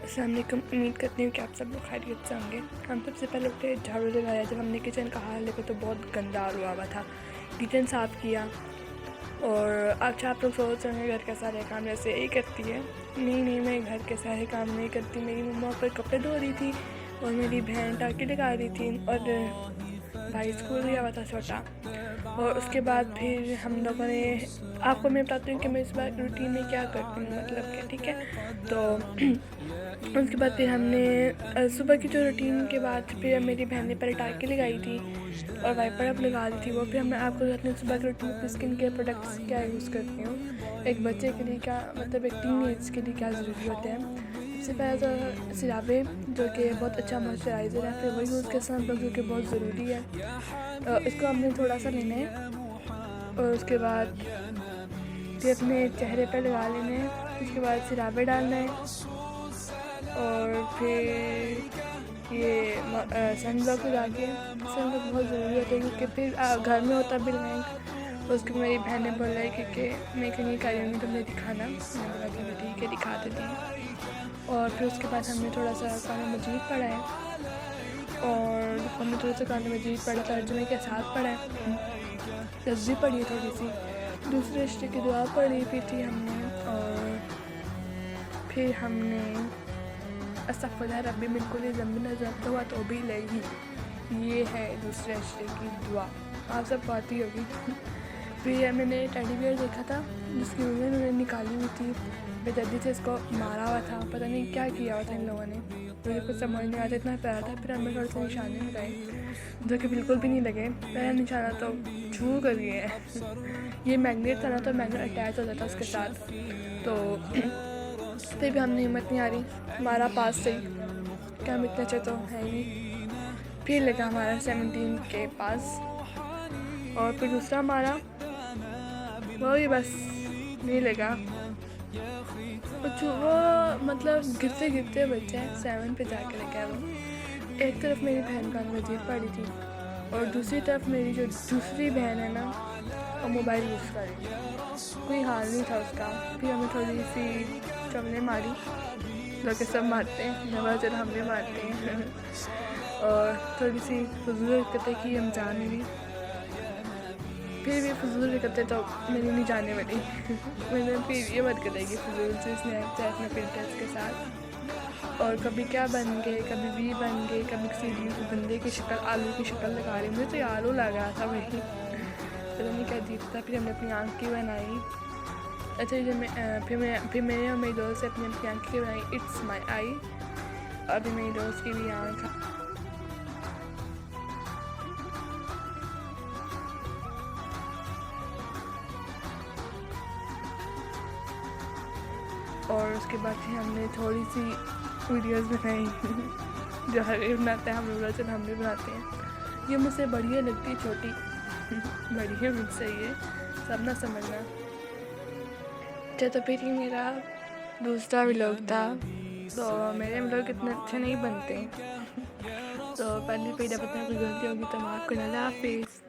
السلام علیکم، امید کرتی ہوں کہ آپ سب لوگ خیریت سے ہوں گے۔ ہم سب سے پہلے اٹھے، جھاڑو لگایا، جب ہم نے کچن کا حال دیکھا تو بہت گندا ہوا ہوا تھا، کچن صاف کیا۔ اور اچھا، آپ لوگ سوچ رہے ہیں گھر کے سارے کام جیسے یہی کرتی ہے۔ نہیں، میں گھر کے سارے کام نہیں کرتی۔ میری مما اوپر کپڑے دھو رہی تھی اور میری بہن ٹاکی لگا رہی تھی اور بھائی اسکول گیا ہوا تھا چھوٹا۔ اور اس کے بعد پھر ہم لوگوں نے، آپ کو میں بتاتی ہوں کہ میں اس بار روٹین میں کیا کرتی ہوں، مطلب کہ ٹھیک ہے۔ تو اس کے بعد پھر ہم نے صبح کی جو روٹین کے بعد پھر میری بہن نے پہلے ٹاکی لگائی تھی اور وائپر اب لگا دی تھی وہ۔ پھر میں آپ کو بتاتی ہوں صبح کی روٹین میں اسکن کیئر پروڈکٹس کیا یوز کرتی ہوں، ایک بچے کے لیے کیا، مطلب ایک ٹین ایج کے لیے کیا ضروری ہوتے ہیں۔ سب سے پہلے تو سراوے، جو کہ بہت اچھا موئسچرائزر ہے، پھر وہی یوز کرتے ہیں ہم لوگ، جو کہ بہت ضروری ہے۔ اس کو ہم نے تھوڑا سا لینا ہے اور اس کے بعد پھر اپنے چہرے پہ لگا لینا ہے۔ اس کے بعد سراوے ڈالنا ہے اور پھر یہ سن بلاک لگا کے، سن بلاک بہت ضروری ہوتا ہے کیونکہ پھر گھر میں ہوتا بل رینک۔ اس کو میری بہن نے بولا ہے کیونکہ میں کہیں نہیں کر رہی ہوں تو مجھے دکھانا، میں نے بولا کہ ٹھیک ہے دکھا دیتی ہوں۔ اور پھر اس کے بعد ہم نے تھوڑا سا قرآن مجید پڑھا ہے اور ہم نے تھوڑا سا قرآن مجید پڑھا، ترجمے کے ساتھ پڑھا ہے، تصویر پڑھی ہے تھوڑی سی، دوسرے رشتے کی دعا پڑھی پھر تھی ہم نے۔ اور پھر ہم نے استغفراللہ ربی من کل ذنب نظرت ہوا تو بھی لگی، یہ ہے دوسرے رشتے کی دعا، آپ سب کو آتی ہوگی۔ پھر میں نے ٹیڈی بیئر دیکھا تھا جس کی انہوں نے نکالی ہوئی تھی، بے دردی سے اس کو مارا ہوا تھا، پتہ نہیں کیا کیا ہوا تھا ان لوگوں نے، مجھے کچھ سمجھ نہیں آتا، اتنا پیارا تھا۔ پھر ہم نے تھوڑے سے نشانے لگائے جو کہ بالکل بھی نہیں لگے، پہلا نشانہ تو چھو کر گئے ہیں۔ یہ میگنیٹ تھا نا تو میگنیٹ اٹیچ ہوتا تھا اس کے ساتھ، تو پھر بھی ہم نے ہمت نہیں ہاری، ہمارا پاس سے کہ ہم اتنے اچھے تو ہیں ہی۔ پھر لگا ہمارا 17 کے پاس اور پھر دوسرا ہمارا وہ بھی بس نہیں لگا، وہ مطلب گرتے گرتے بچے 7 پہ جا کے لگا۔ وہ ایک طرف میری بہن قرآن مجید پڑھی تھی اور دوسری طرف میری جو دوسری بہن ہے نا وہ موبائل یوز کر رہی تھی، کوئی حال نہیں تھا اس کا۔ پھر ہمیں تھوڑی سی چمنے ماری، جو کہ سب مارتے ہیں، نواز جب ہم بھی مارتے ہیں، اور تھوڑی سی فضول حرکتیں کی ہم جان بھی، پھر بھی فضول حرکتیں تو میری نہیں جانے والی۔ میں نے پھر یہ بات کرائی کہ فضول سے اسنیپ چیٹ میں فلٹرس کے ساتھ، اور کبھی کیا بن گئے، کبھی بھی بن گئے، کبھی کسی بندے کی شکل، آلو کی شکل لگا رہی، مجھے تو یہ آلو لگ رہا تھا وہی، پتہ نہیں کیا عجیب تھا۔ پھر ہم نے اپنی آنکھ کی بنائی، اچھا پھر میں نے اور میری دوست سے اپنی آنکھ کی بنائی، اٹس مائی آئی، اور ابھی میری دوست کی بھی آنکھ۔ اور اس کے بعد پھر ہم نے تھوڑی سی ویڈیوز بنائی جو ہر ایک بناتا ہے، ہم لوگ چل ہم بھی بناتے ہیں۔ یہ مجھ سے بڑی ہے لگتی، چھوٹی بڑی ہے مجھ سے، یہ سب نہ سمجھنا۔ اچھا، تو پھر یہ میرا دوسرا ولاگ تھا، تو میرے ولاگ اتنے اچھے نہیں بنتے، تو پہلی جب اتنا کوئی غلطی ہوگی تو معاف کرنا۔ اللہ حافظ۔